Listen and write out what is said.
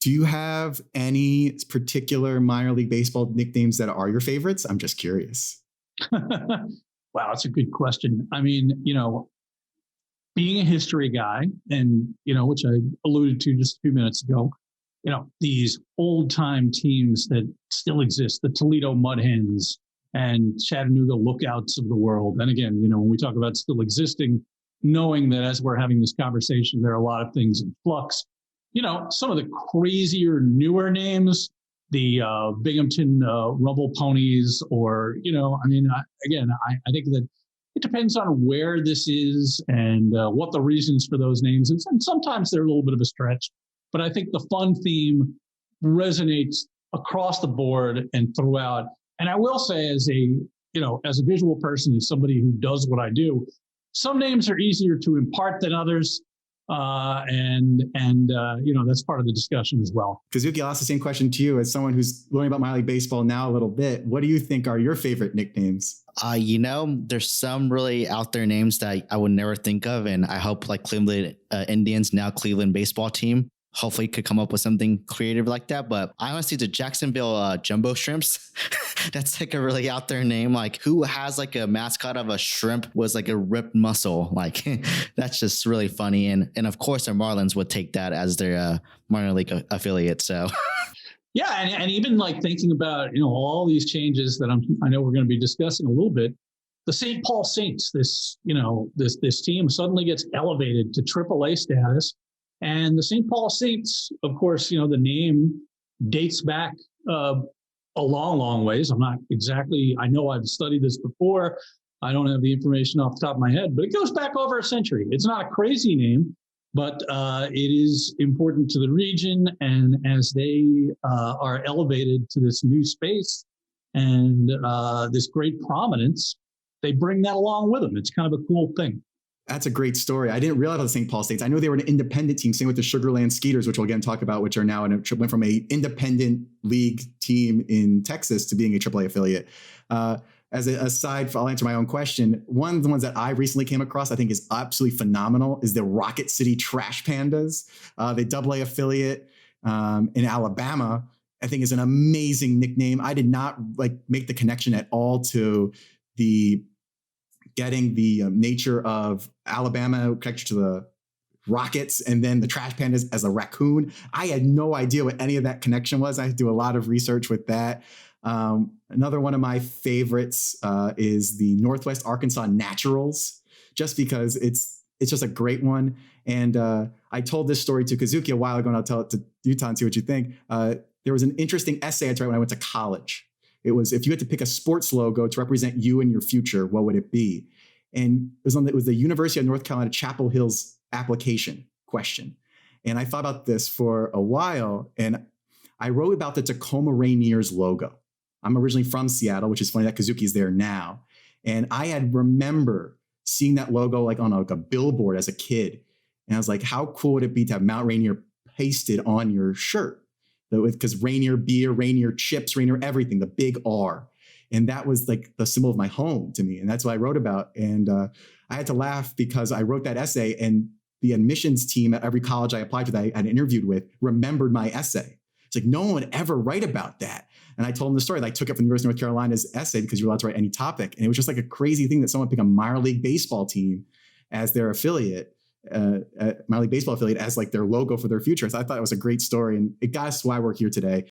Do you have any particular minor league baseball nicknames that are your favorites? I'm just curious. Wow, that's a good question. I mean, being a history guy, and which I alluded to just a few minutes ago, these old time teams that still exist, the Toledo Mud Hens and Chattanooga Lookouts of the world. And again, when we talk about still existing, knowing that as we're having this conversation, there are a lot of things in flux. Some of the crazier, newer names, the Binghamton Rumble Ponies, or, I think that it depends on where this is and what the reasons for those names is. And sometimes they're a little bit of a stretch, but I think the fun theme resonates across the board and throughout. And I will say, as a visual person, as somebody who does what I do, some names are easier to impart than others. That's part of the discussion as well. Kazuki, I'll ask the same question to you as someone who's learning about minor league baseball now a little bit. What do you think are your favorite nicknames? There's some really out there names that I would never think of. And I hope like Cleveland Indians, now Cleveland baseball team, hopefully could come up with something creative like that. But I honestly, the Jacksonville Jumbo Shrimps, that's like a really out there name. Like, who has like a mascot of a shrimp was like a ripped muscle? Like, that's just really funny. And of course, the Marlins would take that as their minor league affiliate. So. Yeah, and even like thinking about all these changes that I know we're going to be discussing a little bit. The St. Paul Saints, this team suddenly gets elevated to AAA status. And the St. Paul Saints, of course, the name dates back a long, long ways. I know I've studied this before. I don't have the information off the top of my head, but it goes back over a century. It's not a crazy name, but it is important to the region. And as they are elevated to this new space and this great prominence, they bring that along with them. It's kind of a cool thing. That's a great story. I didn't realize the St. Paul Saints. I know they were an independent team, same with the Sugarland Skeeters, which we'll again talk about, which are now went from a independent league team in Texas to being a AAA affiliate. As an aside, I'll answer my own question. One of the ones that I recently came across, I think is absolutely phenomenal, is the Rocket City Trash Pandas, the AA affiliate in Alabama. I think is an amazing nickname. I did not make the connection at all to getting the nature of Alabama connected to the Rockets and then the Trash Pandas as a raccoon. I had no idea what any of that connection was. I had to do a lot of research with that. Another one of my favorites is the Northwest Arkansas Naturals, just because it's just a great one. And I told this story to Kazuki a while ago, and I'll tell it to Utah and see what you think. There was an interesting essay I tried when I went to college. It was, if you had to pick a sports logo to represent you and your future, what would it be? And it was the University of North Carolina Chapel Hill's application question. And I thought about this for a while, and I wrote about the Tacoma Rainiers logo. I'm originally from Seattle, which is funny that Kazuki's there now. And I had remember seeing that logo on a billboard as a kid. And I was like, how cool would it be to have Mount Rainier pasted on your shirt? Because Rainier beer, Rainier chips, Rainier everything, the big R. And that was like the symbol of my home to me. And that's what I wrote about. And I had to laugh because I wrote that essay, and the admissions team at every college I applied to that I had interviewed with remembered my essay. It's like, no one would ever write about that. And I told them the story that I took it from the University of North Carolina's essay, because you're allowed to write any topic. And it was just like a crazy thing that someone picked a minor league baseball team as their affiliate. Minor league baseball affiliate as like their logo for their future. So I thought it was a great story, and it got us to why we're here today.